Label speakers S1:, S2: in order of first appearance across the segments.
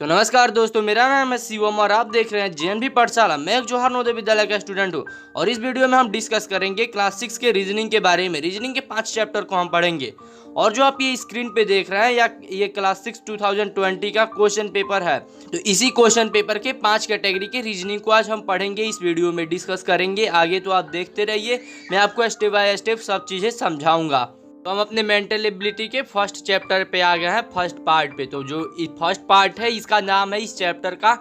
S1: नमस्कार दोस्तों, मेरा नाम है शिवम और आप देख रहे हैं जेएनवी पाठशाला। मैं एक जवाहर नवोदय विद्यालय का स्टूडेंट हूँ और इस वीडियो में हम डिस्कस करेंगे क्लास 6 के रीजनिंग के बारे में। रीजनिंग के 5 चैप्टर को हम पढ़ेंगे और जो आप ये स्क्रीन पे देख रहे हैं या ये क्लास 6 2020 का क्वेश्चन पेपर है। तो इसी क्वेश्चन पेपर के 5 कैटेगरी के रीजनिंग को आज हम पढ़ेंगे, इस वीडियो में डिस्कस करेंगे। आगे तो आप देखते रहिए, मैं आपको स्टेप बाय स्टेप सब चीज़ें समझाऊंगा। तो हम अपने मेंटल एबिलिटी के फर्स्ट चैप्टर पे आ गए हैं, फर्स्ट पार्ट पे। तो जो फर्स्ट पार्ट है इसका नाम है इस चैप्टर का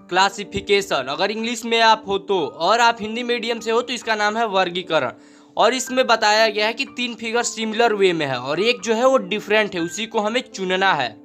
S1: क्लासिफिकेशन। अगर इंग्लिश में आप हो तो, और आप हिंदी मीडियम से हो तो इसका नाम है वर्गीकरण। और इसमें बताया गया है कि 3 फिगर सिमिलर वे में है और एक जो है वो डिफरेंट है, उसी को हमें चुनना है।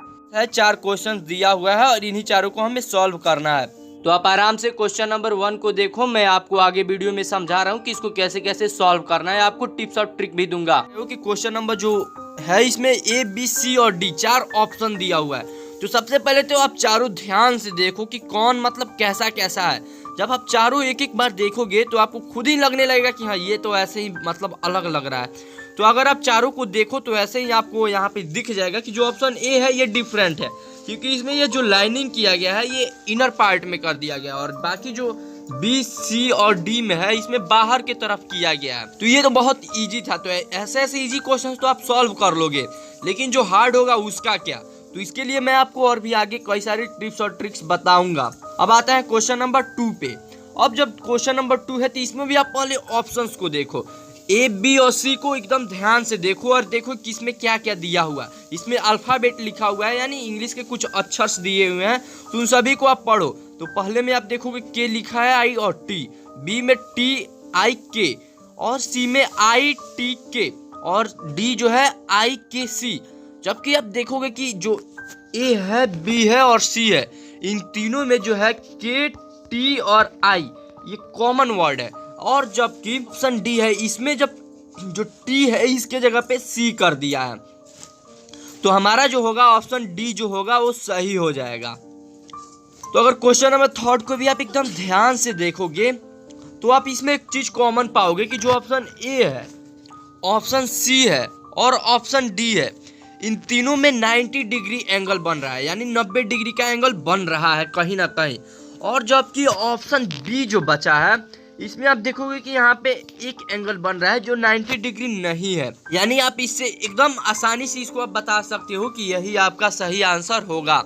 S1: 4 क्वेश्चन दिया हुआ है और इन्हीं चारों को हमें सॉल्व करना है। तो आप आराम से क्वेश्चन नंबर 1 को देखो, मैं आपको आगे वीडियो में समझा रहा हूँ कि इसको कैसे कैसे सॉल्व करना है। आपको टिप्स और ट्रिक भी दूंगा। क्योंकि क्वेश्चन नंबर जो है इसमें ए बी सी और डी 4 ऑप्शन दिया हुआ है। तो सबसे पहले तो आप चारों ध्यान से देखो कि कौन मतलब कैसा कैसा है। जब आप चारों एक एक बार देखोगे तो आपको खुद ही लगने लगेगा कि हाँ ये तो ऐसे ही मतलब अलग लग रहा है। तो अगर आप चारों को देखो तो ऐसे ही आपको यहाँ पे दिख जाएगा कि जो ऑप्शन ए है ये डिफरेंट है, क्योंकि इसमें ये जो लाइनिंग किया गया है ये इनर पार्ट में कर दिया गया है और बाकी जो बी सी और डी में है इसमें बाहर की तरफ किया गया है। तो ये तो बहुत इजी था। तो ऐसे ऐसे इजी क्वेश्चंस तो आप सॉल्व कर लोगे, लेकिन जो हार्ड होगा उसका क्या। तो इसके लिए मैं आपको और भी आगे कई सारी टिप्स और ट्रिक्स बताऊंगा। अब आता है क्वेश्चन नंबर 2 पे। अब जब क्वेश्चन नंबर 2 है तो इसमें भी आप पहले ऑप्शंस को देखो, ए बी और सी को एकदम ध्यान से देखो और देखो कि इसमें क्या क्या दिया हुआ है। इसमें अल्फाबेट लिखा हुआ है, यानी इंग्लिश के कुछ अक्षर दिए हुए हैं, तो उन सभी को आप पढ़ो। तो पहले में आप देखोगे के लिखा है आई और टी, बी में टी आई के और सी में आई टी के और डी जो है आई के सी। जबकि आप देखोगे कि जो ए है, बी है और सी है, इन तीनों में जो है के टी और आई ये कॉमन वर्ड है। और जबकि ऑप्शन डी है, इसमें जब जो टी है इसके जगह पे सी कर दिया है, तो हमारा जो होगा ऑप्शन डी जो होगा वो सही हो जाएगा। तो अगर क्वेश्चन नंबर 3 को भी आप एकदम ध्यान से देखोगे तो आप इसमें एक चीज कॉमन पाओगे कि जो ऑप्शन ए है, ऑप्शन सी है और ऑप्शन डी है, इन तीनों में 90 डिग्री एंगल बन रहा है, यानी 90 डिग्री का एंगल बन रहा है कहीं ना कहीं। और जबकि ऑप्शन बी जो बचा है इसमें आप देखोगे कि यहाँ पे एक एंगल बन रहा है जो 90 डिग्री नहीं है। यानी आप इससे एकदम आसानी से इसको आप बता सकते हो कि यही आपका सही आंसर होगा।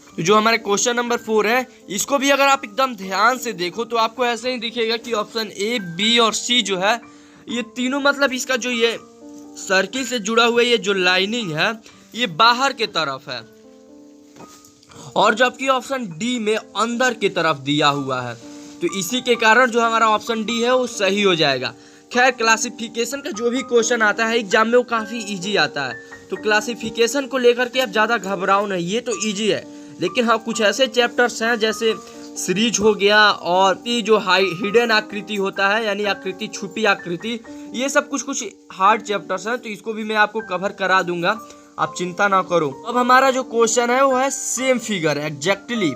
S1: तो जो हमारे क्वेश्चन नंबर 4 है इसको भी अगर आप एकदम ध्यान से देखो तो आपको ऐसे ही दिखेगा कि ऑप्शन ए बी और सी जो है ये तीनों मतलब इसका जो ये सर्किल से जुड़ा हुआ ये जो लाइनिंग है ये बाहर के तरफ है, और जबकि ऑप्शन डी में अंदर की तरफ दिया हुआ है। तो इसी के कारण जो हमारा ऑप्शन डी है वो सही हो जाएगा। खैर, क्लासिफिकेशन का जो भी क्वेश्चन आता है एग्जाम में वो काफ़ी इजी आता है, तो क्लासिफिकेशन को लेकर के आप ज़्यादा घबराओ नहीं, ये तो इजी है। लेकिन हाँ, कुछ ऐसे चैप्टर्स हैं जैसे सीरीज हो गया और ये जो हिडन आकृति होता है, यानी आकृति छुपी आकृति, ये सब कुछ हार्ड चैप्टर्स हैं, तो इसको भी मैं आपको कवर करा दूंगा, आप चिंता ना करो। अब हमारा जो क्वेश्चन है वो है सेम फिगर एग्जैक्टली।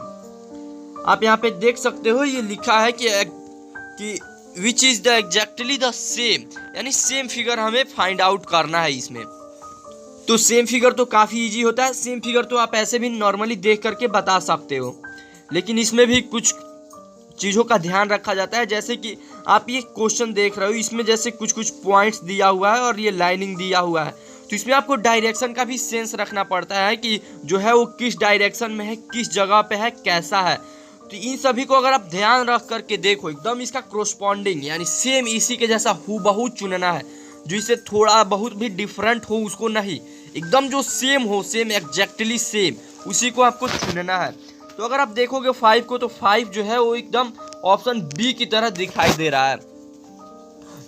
S1: आप यहाँ पे देख सकते हो ये लिखा है कि which is the exactly the same, यानी सेम फिगर हमें फाइंड आउट करना है इसमें। तो सेम फिगर तो काफ़ी इजी होता है। सेम फिगर तो आप ऐसे भी नॉर्मली देख करके बता सकते हो, लेकिन इसमें भी कुछ चीज़ों का ध्यान रखा जाता है। जैसे कि आप ये क्वेश्चन देख रहे हो, इसमें जैसे कुछ पॉइंट्स दिया हुआ है और ये लाइनिंग दिया हुआ है, तो इसमें आपको डायरेक्शन का भी सेंस रखना पड़ता है कि जो है वो किस डायरेक्शन में है, किस जगह पे है, कैसा है। तो इन सभी को अगर आप ध्यान रख करके देखो, एकदम इसका कोरस्पॉन्डिंग यानी सेम इसी के जैसा हूबहू चुनना है। जो इससे थोड़ा बहुत भी डिफरेंट हो उसको नहीं, एकदम जो सेम हो, सेम एग्जैक्टली सेम, उसी को आपको चुनना है। तो अगर आप देखोगे 5 को, तो 5 जो है वो एकदम ऑप्शन बी की तरह दिखाई दे रहा है,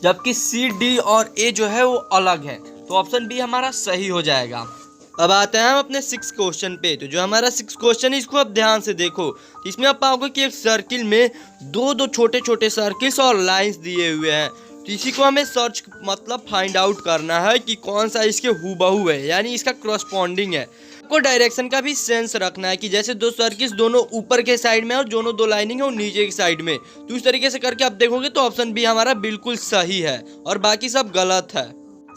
S1: जबकि सी डी और ए जो है वो अलग है। तो ऑप्शन बी हमारा सही हो जाएगा। अब आते हैं हम अपने 6 क्वेश्चन पे। तो जो हमारा 6 क्वेश्चन है इसको आप ध्यान से देखो। इसमें आप पाओगे कि एक सर्किल में दो छोटे छोटे सर्किल्स और लाइंस दिए हुए हैं। तो इसी को हमें सर्च मतलब फाइंड आउट करना है कि कौन सा इसके हूबहू है, यानी इसका क्रॉसपॉन्डिंग है। आपको डायरेक्शन का भी सेंस रखना है कि जैसे 2 सर्किल्स दोनों ऊपर के साइड में और दोनों 2 लाइनिंग है और नीचे की साइड में, तो इस तरीके से करके आप देखोगे तो ऑप्शन बी हमारा बिल्कुल सही है और बाकी सब गलत है।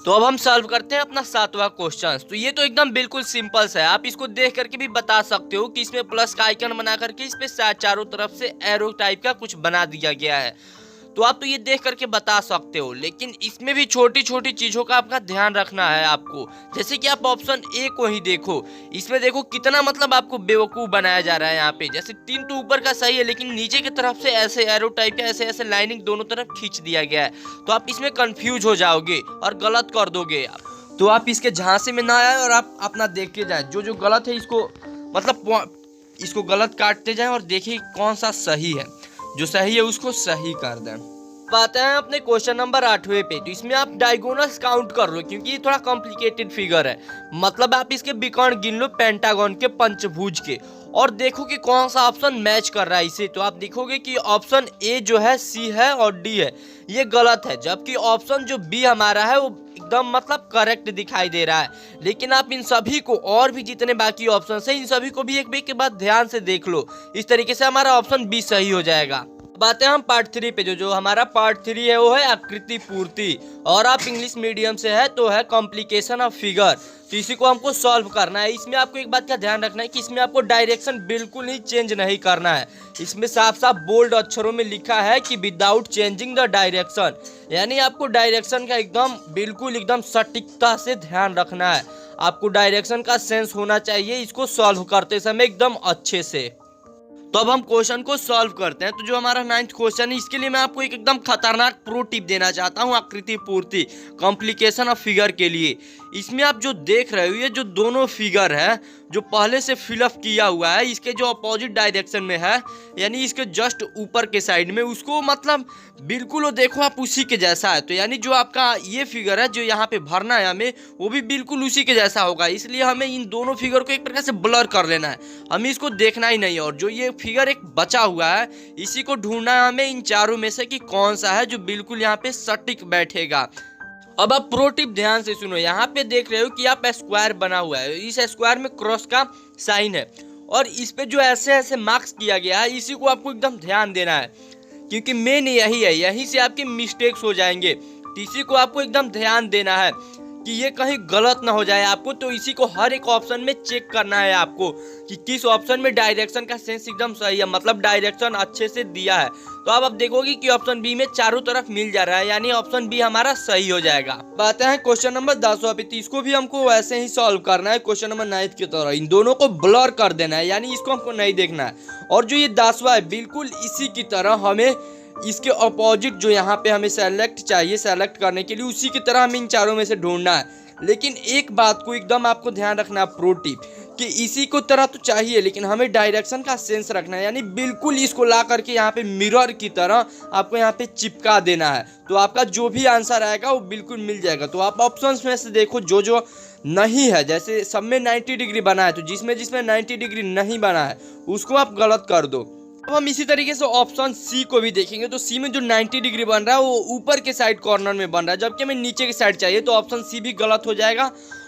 S1: तो अब हम सॉल्व करते हैं अपना 7वां क्वेश्चन। तो ये तो एकदम बिल्कुल सिंपल सा है, आप इसको देख करके भी बता सकते हो कि इसमें प्लस का आइकन बना करके इस पे चारों तरफ से एरो टाइप का कुछ बना दिया गया है। तो आप तो ये देख करके बता सकते हो, लेकिन इसमें भी छोटी छोटी चीजों का आपका ध्यान रखना है आपको। जैसे कि आप ऑप्शन ए को ही देखो, इसमें देखो कितना मतलब आपको बेवकूफ बनाया जा रहा है यहाँ पे। जैसे 3 तो ऊपर का सही है, लेकिन नीचे की तरफ से ऐसे एरो टाइप का ऐसे ऐसे लाइनिंग दोनों तरफ खींच दिया गया है। तो आप इसमें कंफ्यूज हो जाओगे और गलत कर दोगे। तो आप इसके झांसे में ना आए और आप अपना देखते जाए, जो जो गलत है इसको मतलब इसको गलत काटते जाए और देखिए कौन सा सही है। जो सही है उसको सही कर दें। बात है अपने क्वेश्चन नंबर 8वें पे। तो इसमें आप डायगोनल्स काउंट कर लो, क्योंकि ये थोड़ा कॉम्प्लिकेटेड फिगर है। मतलब आप इसके विकर्ण गिन लो पेंटागन के, पंचभुज के, और देखो कि कौन सा ऑप्शन मैच कर रहा है इसे। तो आप देखोगे कि ऑप्शन ए जो है, सी है और डी है, ये गलत है। जबकि ऑप्शन जो बी हमारा है वो एकदम मतलब करेक्ट दिखाई दे रहा है। लेकिन आप इन सभी को और भी जितने बाकी ऑप्शन है इन सभी को भी एक के बाद ध्यान से देख लो। इस तरीके से हमारा ऑप्शन बी सही हो जाएगा। बातें हम पार्ट 3 पे। जो हमारा पार्ट 3 है वो है आकृति पूर्ति, और आप इंग्लिश मीडियम से है तो है कॉम्प्लिकेशन ऑफ फिगर। तो इसी को हमको सॉल्व करना है। इसमें आपको एक बात का ध्यान रखना है कि इसमें आपको डायरेक्शन बिल्कुल ही चेंज नहीं करना है। इसमें साफ साफ बोल्ड अक्षरों में लिखा है कि विदाउट चेंजिंग द डायरेक्शन, यानी आपको डायरेक्शन का एकदम बिल्कुल एकदम सटीकता से ध्यान रखना है। आपको डायरेक्शन का सेंस होना चाहिए इसको सॉल्व करते समय एकदम अच्छे से। तो अब हम क्वेश्चन को सॉल्व करते हैं। तो जो हमारा 9th क्वेश्चन है, इसके लिए मैं आपको एक एकदम खतरनाक प्रो टिप देना चाहता हूं आकृति पूर्ति कॉम्प्लिकेशन ऑफ फिगर के लिए। इसमें आप जो देख रहे हो ये जो दोनों फिगर है जो पहले से फिलअप किया हुआ है, इसके जो अपोजिट डायरेक्शन में है, यानी इसके जस्ट ऊपर के साइड में, उसको मतलब बिल्कुल वो देखो आप उसी के जैसा है। तो यानी जो आपका ये फिगर है जो यहाँ पे भरना है हमें, वो भी बिल्कुल उसी के जैसा होगा। इसलिए हमें इन दोनों फिगर को एक प्रकार से ब्लर कर लेना है, हमें इसको देखना ही नहीं। और जो ये फिगर एक बचा हुआ है इसी को ढूंढना है हमें इन चारों में से कि कौन सा है जो बिल्कुल यहाँ पे सटीक बैठेगा। अब आप प्रो टिप ध्यान से सुनो। यहाँ पे देख रहे हो कि आप स्क्वायर बना हुआ है, इस स्क्वायर में क्रॉस का साइन है, और इस पे जो ऐसे ऐसे मार्क्स किया गया है इसी को आपको एकदम ध्यान देना है, क्योंकि मेन यही है, यहीं से आपके मिस्टेक्स हो जाएंगे। तो इसी को आपको एकदम ध्यान देना है कि ये कहीं गलत ना हो जाए आपको। तो इसी को हर एक ऑप्शन में चेक करना है आपको कि किस ऑप्शन में डायरेक्शन का सेंस एकदम सही है, मतलब डायरेक्शन अच्छे से दिया है। तो अब देखोगे कि ऑप्शन बी में चारों तरफ मिल जा रहा है, यानी ऑप्शन बी हमारा सही हो जाएगा। बात है क्वेश्चन नंबर 10वां पे। इसको भी हमको वैसे ही सॉल्व करना है क्वेश्चन नंबर 9 की तरह। इन दोनों को ब्लर कर देना है, यानी इसको हमको नहीं देखना है। और जो ये 10वां है बिल्कुल इसी की तरह हमें इसके अपोजिट जो यहाँ पे हमें सेलेक्ट चाहिए, सेलेक्ट करने के लिए उसी की तरह हमें इन चारों में से ढूंढना है। लेकिन एक बात को एकदम आपको ध्यान रखना है प्रो टिप, कि इसी को तरह तो चाहिए लेकिन हमें डायरेक्शन का सेंस रखना है, यानी बिल्कुल इसको ला करके यहाँ पे मिरर की तरह आपको यहाँ पे चिपका देना है। तो आपका जो भी आंसर आएगा वो बिल्कुल मिल जाएगा। तो आप ऑप्शंस में से देखो जो जो नहीं है, जैसे सब में 90 डिग्री बना है तो जिसमें जिसमें 90 डिग्री नहीं बना है उसको आप गलत कर दो। अब हम इसी तरीके से ऑप्शन सी को भी देखेंगे। तो सी में जो 90 डिग्री बन रहा है वो ऊपर के साइड कॉर्नर में बन रहा है, जबकि हमें नीचे की साइड चाहिए। तो ऑप्शन सी भी गलत हो जाएगा।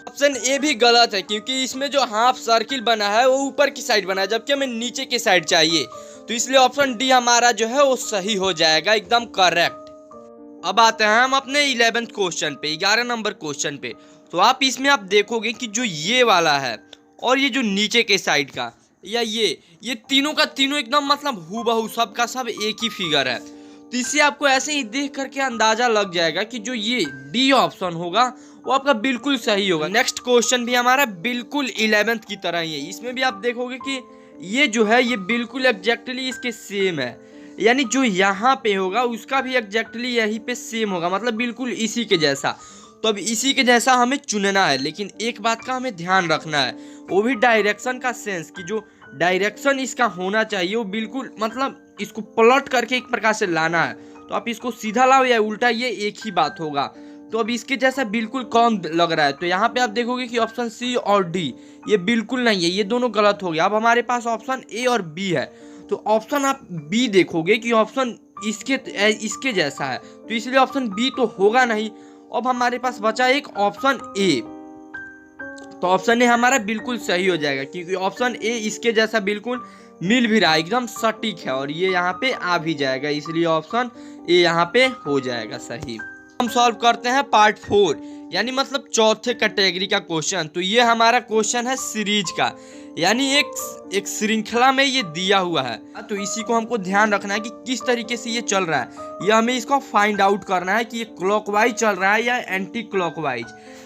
S1: ऑप्शन ए भी गलत है, क्योंकि इसमें जो हाफ सर्किल बना है वो ऊपर की साइड बना है, जबकि हमें नीचे की साइड चाहिए। तो इसलिए ऑप्शन डी हमारा जो है वो सही हो जाएगा, एकदम करेक्ट। अब आते हैं हम अपने 11th क्वेश्चन पे, 11 नंबर क्वेश्चन पे। तो आप इसमें आप देखोगे कि जो ये वाला है और ये जो नीचे के साइड का, या ये तीनों का तीनों एकदम मतलब हूबहू सब का सब एक ही फिगर है। तो इससे आपको ऐसे ही देख करके अंदाजा लग जाएगा कि जो ये डी ऑप्शन होगा वो आपका बिल्कुल सही होगा। नेक्स्ट क्वेश्चन भी हमारा बिल्कुल 11th की तरह ही है। इसमें भी आप देखोगे कि ये जो है ये बिल्कुल एग्जैक्टली इसके सेम है, यानी जो यहाँ पे होगा उसका भी एग्जैक्टली यहीं पे सेम होगा, मतलब बिल्कुल इसी के जैसा। तो अब इसी के जैसा हमें चुनना है, लेकिन एक बात का हमें ध्यान रखना है, वो भी डायरेक्शन का सेंस, कि जो डायरेक्शन इसका होना चाहिए वो बिल्कुल मतलब इसको पलट करके एक प्रकार से लाना है। तो आप इसको सीधा लाओ या उल्टा, ये एक ही बात होगा। तो अब इसके जैसा बिल्कुल कौन लग रहा है? तो यहाँ पे आप देखोगे कि ऑप्शन सी और डी ये बिल्कुल नहीं है, ये दोनों गलत हो गया। अब हमारे पास ऑप्शन ए और बी है। तो ऑप्शन आप बी देखोगे कि ऑप्शन इसके जैसा है, तो इसलिए ऑप्शन बी तो होगा नहीं। अब हमारे पास बचा एक ऑप्शन ए। तो ऑप्शन ए हमारा बिल्कुल सही हो जाएगा, क्योंकि ऑप्शन ए इसके जैसा बिल्कुल मिल भी रहा है, एकदम सटीक है, और ये यहाँ पे आ भी जाएगा, इसलिए ऑप्शन ए यहाँ पे हो जाएगा सही। हम सॉल्व करते हैं पार्ट 4। यानी मतलब चौथे कैटेगरी का क्वेश्चन। तो ये हमारा क्वेश्चन है सीरीज का, यानी एक श्रृंखला में ये दिया हुआ है। तो इसी को हमको ध्यान रखना है कि किस तरीके से ये चल रहा है, ये हमें इसको फाइंड आउट करना है कि ये क्लॉकवाइज चल रहा है या एंटी क्लॉकवाइज,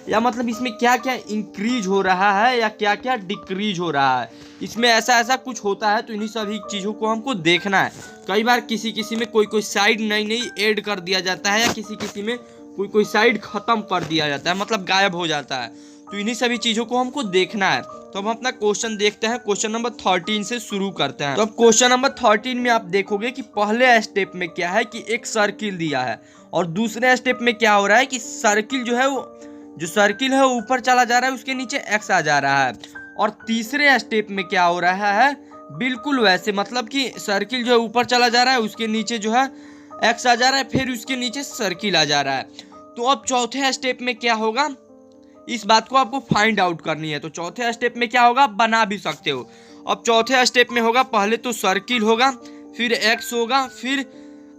S1: या मतलब इसमें क्या क्या इंक्रीज हो रहा है या क्या क्या डिक्रीज हो रहा है, इसमें ऐसा कुछ होता है। तो इन्हीं सभी चीज़ों को हमको देखना है। कई बार किसी में कोई साइड नई ऐड कर दिया जाता है, या किसी में कोई साइड खत्म कर दिया जाता है, मतलब गायब हो जाता है। तो इन्हीं सभी चीज़ों को हमको देखना है। तो हम अपना क्वेश्चन देखते हैं, क्वेश्चन नंबर 13 से शुरू करते हैं। तो अब क्वेश्चन नंबर 13 में आप देखोगे कि पहले स्टेप में क्या है कि एक सर्किल दिया है, और दूसरे स्टेप में क्या हो रहा है कि सर्किल जो है जो सर्किल है वो ऊपर चला जा रहा है, उसके नीचे एक्स आ जा रहा है। और तीसरे स्टेप में क्या हो रहा है, बिल्कुल वैसे, मतलब कि सर्किल जो है ऊपर चला जा रहा है, उसके नीचे जो है एक्स आ जा रहा है, फिर उसके नीचे सर्किल आ जा रहा है। तो अब चौथे स्टेप में क्या होगा, इस बात को आपको फाइंड आउट करनी है। तो चौथे स्टेप में क्या होगा, बना भी सकते हो। अब चौथे स्टेप में होगा, पहले तो सर्किल होगा, फिर एक्स होगा, फिर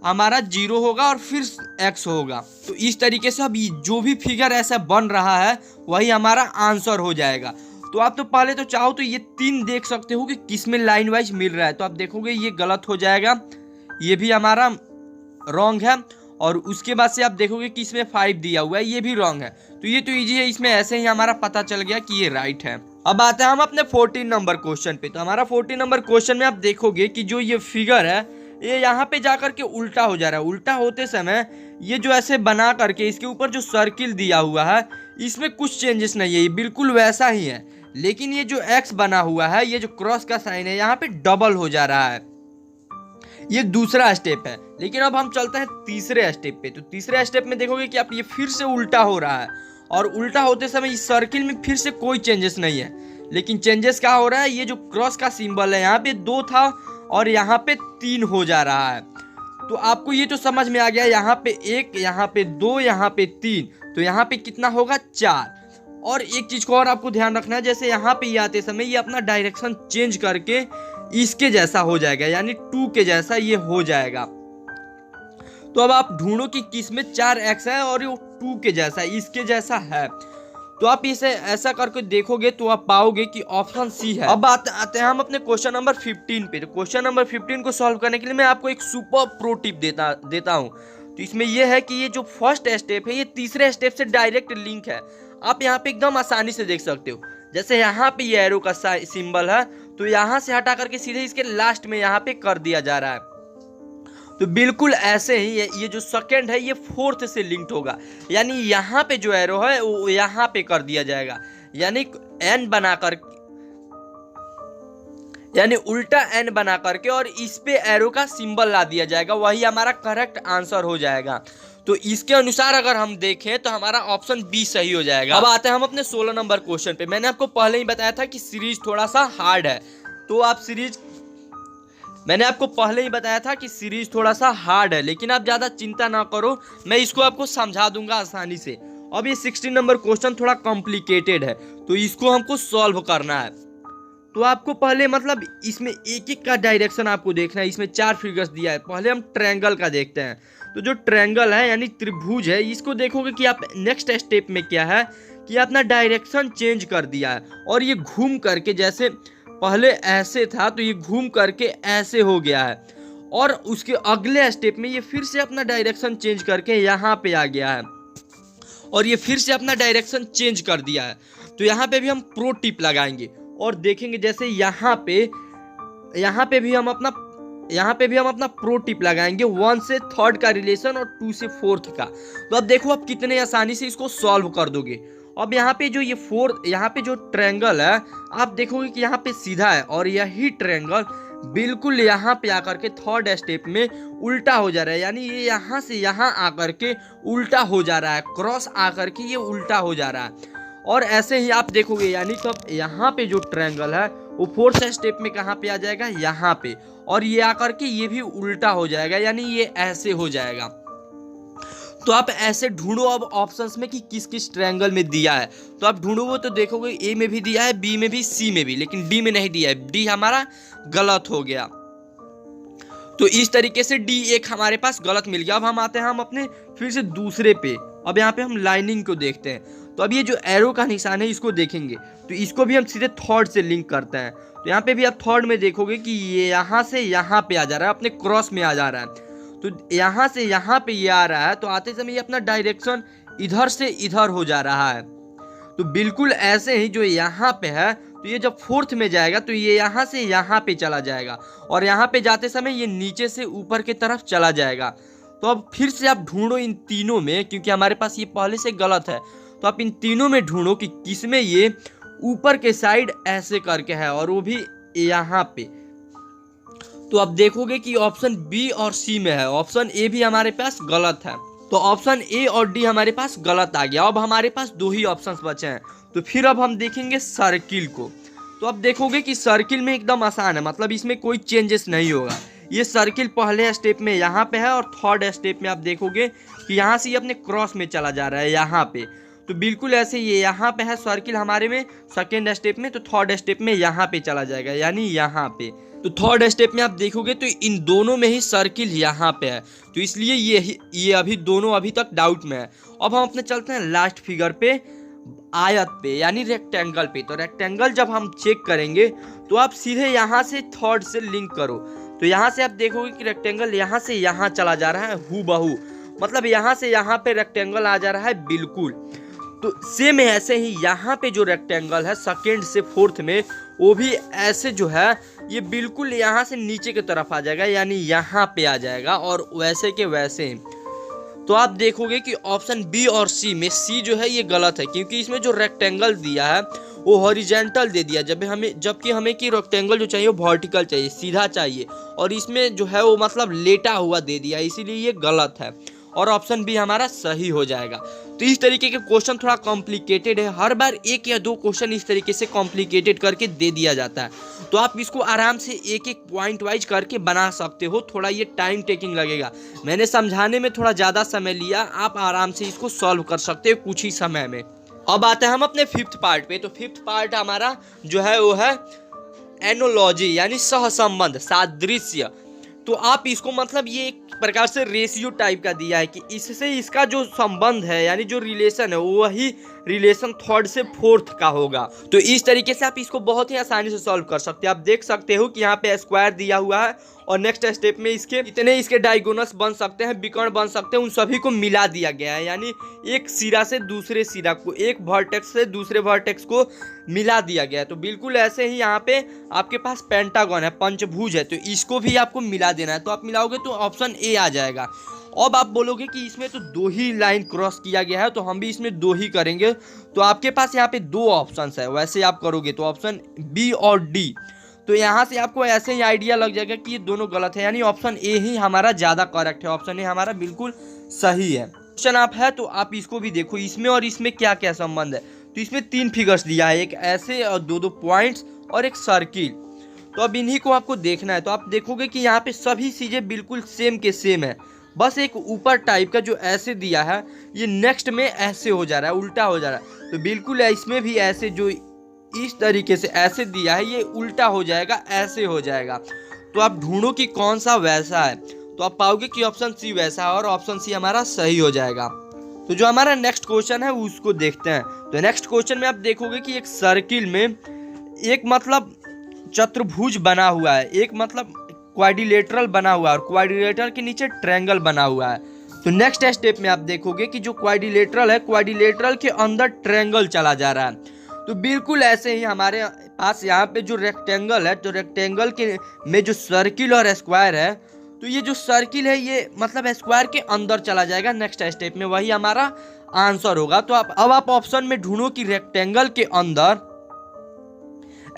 S1: हमारा 0 होगा, और फिर एक्स होगा। तो इस तरीके से अब जो भी फिगर ऐसा बन रहा है वही हमारा आंसर हो जाएगा। तो आप तो पहले तो चाहो तो ये 3 देख सकते हो कि किसमें लाइन वाइज मिल रहा है। तो आप देखोगे ये गलत हो जाएगा, ये भी हमारा रॉन्ग है। और उसके बाद से आप देखोगे कि इसमें 5 दिया हुआ है, ये भी रॉन्ग है। तो ये तो इजी है, इसमें ऐसे ही हमारा पता चल गया कि ये राइट है। अब आते हैं हम अपने 14 नंबर क्वेश्चन पे। तो हमारा 14 नंबर क्वेश्चन में आप देखोगे कि जो ये फिगर है ये यहाँ पे जाकर के उल्टा हो जा रहा है। उल्टा होते समय ये जो ऐसे बना करके इसके ऊपर जो सर्किल दिया हुआ है इसमें कुछ चेंजेस नहीं है, ये बिल्कुल वैसा ही है। लेकिन ये जो एक्स बना हुआ है, ये जो क्रॉस का साइन है, यहाँ पे डबल हो जा रहा है। ये दूसरा स्टेप है। लेकिन अब हम चलते हैं तीसरे स्टेप पे। तो तीसरे स्टेप में देखोगे कि आप ये फिर से उल्टा हो रहा है, और उल्टा होते समय इस सर्किल में फिर से कोई चेंजेस नहीं है। लेकिन चेंजेस क्या हो रहा है, ये जो क्रॉस का सिंबल है यहाँ पे 2 था और यहाँ पे 3 हो जा रहा है। तो आपको ये तो समझ में आ गया, यहाँ पे 1, यहाँ पे 2, यहाँ पे 3, तो यहाँ पे कितना होगा, 4। और एक चीज को और आपको ध्यान रखना है, जैसे यहाँ पे ये आते समय ये अपना डायरेक्शन चेंज करके इसके जैसा हो जाएगा, यानी 2 के जैसा ये हो जाएगा। तो अब आप ढूंढो कि किसमें 4x है और ये 2 के जैसा, इसके जैसा है। तो आप इसे ऐसा करके देखोगे तो आप पाओगे कि ऑप्शन सी है। अब आते हैं हम अपने क्वेश्चन नंबर 15 पे। तो क्वेश्चन नंबर 15 को सॉल्व करने के लिए मैं आपको एक सुपर प्रो टिप देता हूँ। तो इसमें यह है कि ये जो फर्स्ट स्टेप है ये तीसरे स्टेप से डायरेक्ट लिंक है। आप यहाँ पे एकदम आसानी से देख सकते हो, जैसे यहाँ पे ये एरो का सिंबल है, तो यहाँ से हटा करके सीधे इसके लास्ट में यहाँ पे कर दिया जा रहा है। तो बिल्कुल ऐसे ही ये जो सेकंड है ये फोर्थ से लिंक्ड होगा, यानी यहाँ पे जो एरो है वो यहाँ पे कर दिया जाएगा, यानी एन बनाकर, यानी उल्टा एन बना करके और इस पे एरो का सिंबल ला दिया जाएगा, वही हमारा करेक्ट आंसर हो जाएगा। तो इसके अनुसार अगर हम देखें तो हमारा ऑप्शन बी सही हो जाएगा। अब आते हैं हम अपने 16 नंबर क्वेश्चन पे। मैंने आपको पहले ही बताया था कि सीरीज थोड़ा सा हार्ड है, तो आप मैंने आपको पहले ही बताया था कि सीरीज थोड़ा सा हार्ड है, लेकिन आप ज़्यादा चिंता ना करो, मैं इसको आपको समझा दूंगा आसानी से। अब ये 16 नंबर क्वेश्चन थोड़ा कॉम्प्लिकेटेड है, तो इसको हमको सॉल्व करना है। तो आपको पहले मतलब इसमें एक एक का डायरेक्शन आपको देखना है। इसमें 4 फिगर्स दिया है, पहले हम ट्रायंगल का देखते हैं। तो जो ट्रायंगल है यानी त्रिभुज है, इसको देखोगे कि आप नेक्स्ट स्टेप में क्या है कि अपना डायरेक्शन चेंज कर दिया है, और ये घूम करके, जैसे पहले ऐसे था तो ये घूम करके ऐसे हो गया है, और उसके अगले स्टेप में ये फिर से अपना डायरेक्शन चेंज करके यहाँ पे आ गया है, और ये फिर से अपना डायरेक्शन चेंज कर दिया है। तो यहाँ पे भी हम प्रो टिप लगाएंगे और देखेंगे, जैसे यहाँ पे भी हम अपना प्रो टिप लगाएंगे, 1 से 3rd का रिलेशन और 2 से 4th का। तो अब देखो आप कितने आसानी से इसको सॉल्व कर दोगे। अब यहाँ पे जो यहाँ पे जो ट्रायंगल है, आप देखोगे कि यहाँ पे सीधा है, और यही ट्रायंगल बिल्कुल यहाँ पे आकर के 3rd स्टेप में उल्टा हो जा रहा है, यानी ये यहाँ से यहाँ आकर के उल्टा हो जा रहा है, क्रॉस आकर के ये उल्टा हो जा रहा है। और ऐसे ही आप देखोगे, यानी तो यहाँ पे जो ट्रायंगल है वो 4th स्टेप में कहाँ पे आ जाएगा, यहाँ पे, और ये आकर के ये भी उल्टा हो जाएगा, यानी ये ऐसे हो जाएगा। तो आप ऐसे ढूंढो अब ऑप्शंस में कि किस किस ट्रायंगल में दिया है। तो आप ढूंढोगे तो देखोगे ए में भी दिया है, बी में भी, सी में भी, लेकिन डी में नहीं दिया है, डी हमारा गलत हो गया। तो इस तरीके से डी एक हमारे पास गलत मिल गया। अब हम आते हैं हम अपने फिर से दूसरे पे। अब यहाँ पे हम लाइनिंग को देखते हैं। तो अब ये जो एरो का निशान है इसको देखेंगे तो इसको भी हम सीधे थर्ड से लिंक करते हैं। तो यहाँ पे भी आप थर्ड में देखोगे कि ये यहाँ से यहाँ पे आ जा रहा है, अपने क्रॉस में आ जा रहा है। तो यहाँ से यहाँ पे ये आ रहा है तो आते समय ये अपना डायरेक्शन इधर से इधर हो जा रहा है। तो बिल्कुल ऐसे ही जो यहाँ पे है तो ये जब फोर्थ में जाएगा तो ये यहाँ से यहाँ पे चला जाएगा और यहाँ पे जाते समय ये नीचे से ऊपर की तरफ चला जाएगा। तो अब फिर से आप ढूंढो इन तीनों में, क्योंकि हमारे पास ये पहले से गलत है, तो आप इन तीनों में ढूंढो कि किसमें ये ऊपर के साइड ऐसे करके है और वो भी यहाँ पे। तो आप देखोगे कि ऑप्शन बी और सी में है, ऑप्शन ए भी हमारे पास गलत है। तो ऑप्शन ए और डी हमारे पास गलत आ गया। अब हमारे पास दो ही ऑप्शंस बचे हैं। तो फिर अब हम देखेंगे सर्किल को। तो अब देखोगे कि सर्किल में एकदम आसान है, मतलब इसमें कोई चेंजेस नहीं होगा। ये सर्किल पहले स्टेप में यहाँ पे है और थर्ड स्टेप में आप देखोगे कि यहाँ से ये अपने क्रॉस में चला जा रहा है यहाँ पे। तो बिल्कुल ऐसे ये यहाँ पे है सर्किल हमारे में सेकेंड स्टेप में, तो थर्ड स्टेप में यहाँ पे चला जाएगा यानी यहाँ पे। तो थर्ड स्टेप में आप देखोगे तो इन दोनों में ही सर्किल यहाँ पे है, तो इसलिए ये अभी दोनों अभी तक डाउट में है। अब हम अपने चलते हैं लास्ट फिगर पे, आयत पे यानी रेक्टेंगल पे। तो रेक्टेंगल जब हम चेक करेंगे तो आप सीधे यहाँ से थर्ड से लिंक करो। तो यहाँ से आप देखोगे कि रेक्टेंगल यहाँ से यहाँ चला जा रहा है हूबहू, मतलब यहाँ से यहाँ पे रेक्टेंगल आ जा रहा है बिल्कुल। तो सेम ऐसे ही यहाँ पे जो रेक्टेंगल है सेकेंड से फोर्थ में, वो भी ऐसे जो है ये बिल्कुल यहाँ से नीचे की तरफ आ जाएगा यानी यहाँ पे आ जाएगा और वैसे के वैसे। तो आप देखोगे कि ऑप्शन बी और सी में सी जो है ये गलत है, क्योंकि इसमें जो रेक्टेंगल दिया है वो हॉरिजेंटल दे दिया, जबकि हमें कि रेक्टेंगल जो चाहिए वो वर्टिकल चाहिए, सीधा चाहिए, और इसमें जो है वो मतलब लेटा हुआ दे दिया, इसीलिए ये गलत है और ऑप्शन बी हमारा सही हो जाएगा। तो इस तरीके के क्वेश्चन थोड़ा कॉम्प्लिकेटेड है, हर बार एक या दो क्वेश्चन इस तरीके से कॉम्प्लिकेटेड करके दे दिया जाता है। तो आप इसको आराम से एक एक पॉइंट वाइज करके बना सकते हो, थोड़ा ये टाइम टेकिंग लगेगा, मैंने समझाने में थोड़ा ज़्यादा समय लिया, आप आराम से इसको सॉल्व कर सकते हो कुछ ही समय में। अब आते हैं हम अपने फिफ्थ पार्ट पे। तो फिफ्थ पार्ट हमारा जो है वो है एनोलॉजी यानी सहसंबंध, सादृश्य। तो आप इसको मतलब ये एक प्रकार से रेशियो टाइप का दिया है कि इससे इसका जो संबंध है यानी जो रिलेशन है वही रिलेशन थर्ड से फोर्थ का होगा। तो इस तरीके से आप इसको बहुत ही आसानी से सॉल्व कर सकते हैं। आप देख सकते हो कि यहाँ पे स्क्वायर दिया हुआ है और नेक्स्ट स्टेप में इसके जितने इसके डायगोनल्स बन सकते हैं, विकर्ण बन सकते हैं, उन सभी को मिला दिया गया है, यानी एक सिरा से दूसरे सिरा को, एक वर्टेक्स से दूसरे वर्टेक्स को मिला दिया गया है। तो बिल्कुल ऐसे ही यहाँ पे आपके पास पेंटागन है, पंचभुज है, तो इसको भी आपको मिला देना है। तो आप मिलाओगे तो ऑप्शन ए आ जाएगा। अब आप बोलोगे कि इसमें तो दो ही लाइन क्रॉस किया गया है, तो हम भी इसमें दो ही करेंगे। तो आपके पास यहाँ पे दो ऑप्शंस है, वैसे आप करोगे तो ऑप्शन बी और डी। तो यहाँ से आपको ऐसे ही आइडिया लग जाएगा कि ये दोनों गलत है, यानी ऑप्शन ए ही हमारा ज़्यादा करेक्ट है, ऑप्शन ए हमारा बिल्कुल सही है। क्वेश्चन आप है तो आप इसको भी देखो, इसमें और इसमें क्या क्या संबंध है। तो इसमें तीन फिगर्स दिया है, एक ऐसे और दो पॉइंट्स और एक सर्किल। तो अब इन्हीं को आपको देखना है। तो आप देखोगे कि यहाँ पे सभी चीज़ें बिल्कुल सेम के सेम है, बस एक ऊपर टाइप का जो ऐसे दिया है ये नेक्स्ट में ऐसे हो जा रहा है, उल्टा हो जा रहा है। तो बिल्कुल इसमें भी ऐसे जो इस तरीके से ऐसे दिया है ये उल्टा हो जाएगा, ऐसे हो जाएगा। तो आप ढूंढो कि कौन सा वैसा है, तो आप पाओगे कि ऑप्शन सी वैसा है और ऑप्शन सी हमारा सही हो जाएगा। तो जो हमारा नेक्स्ट क्वेश्चन है उसको देखते हैं। तो नेक्स्ट क्वेश्चन में आप देखोगे कि एक सर्किल में एक मतलब चतुर्भुज बना हुआ है, एक मतलब क्वाड्रिलेटरल बना हुआ है और क्वाड्रिलेटरल के नीचे ट्रायंगल बना हुआ है। तो नेक्स्ट स्टेप में आप देखोगे कि जो क्वाड्रिलेटरल है, क्वाड्रिलेटरल के अंदर ट्रायंगल चला जा रहा है। तो बिल्कुल ऐसे ही हमारे पास यहाँ पे जो रेक्टेंगल है, तो रेक्टेंगल के में जो सर्किल और स्क्वायर है, तो ये जो सर्किल है ये मतलब स्क्वायर के अंदर चला जाएगा नेक्स्ट स्टेप में, वही हमारा आंसर होगा। तो अब आप ऑप्शन में ढूंढो कि रेक्टेंगल के अंदर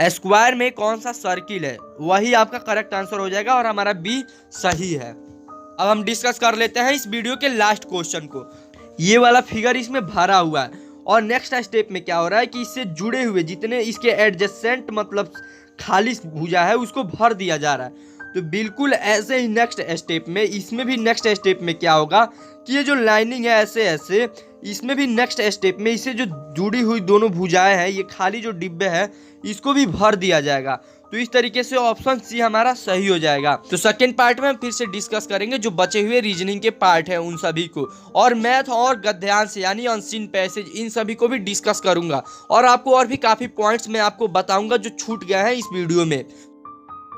S1: स्क्वायर में कौन सा सर्किल है, वही आपका करेक्ट आंसर हो जाएगा और हमारा बी सही है। अब हम डिस्कस कर लेते हैं इस वीडियो के लास्ट क्वेश्चन को। ये वाला फिगर इसमें भरा हुआ है और नेक्स्ट स्टेप में क्या हो रहा है कि इससे जुड़े हुए जितने इसके एडजेसेंट मतलब खाली भुजा है उसको भर दिया जा रहा है। तो बिल्कुल ऐसे ही नेक्स्ट स्टेप में इसमें भी नेक्स्ट स्टेप में क्या होगा कि ये जो लाइनिंग है ऐसे ऐसे, इसमें भी नेक्स्ट स्टेप में इसे जो जुड़ी हुई दोनों भुजाएं हैं, ये खाली जो डिब्बे हैं इसको भी भर दिया जाएगा। तो इस तरीके से ऑप्शन सी हमारा सही हो जाएगा। तो सेकंड पार्ट में हम फिर से डिस्कस करेंगे जो बचे हुए रीजनिंग के पार्ट है उन सभी को, और मैथ और गद्यांश यानी अनसीन पैसेज इन सभी को भी डिस्कस करूंगा, और आपको और भी काफी पॉइंट्स मैं आपको बताऊंगा जो छूट गया है इस वीडियो में।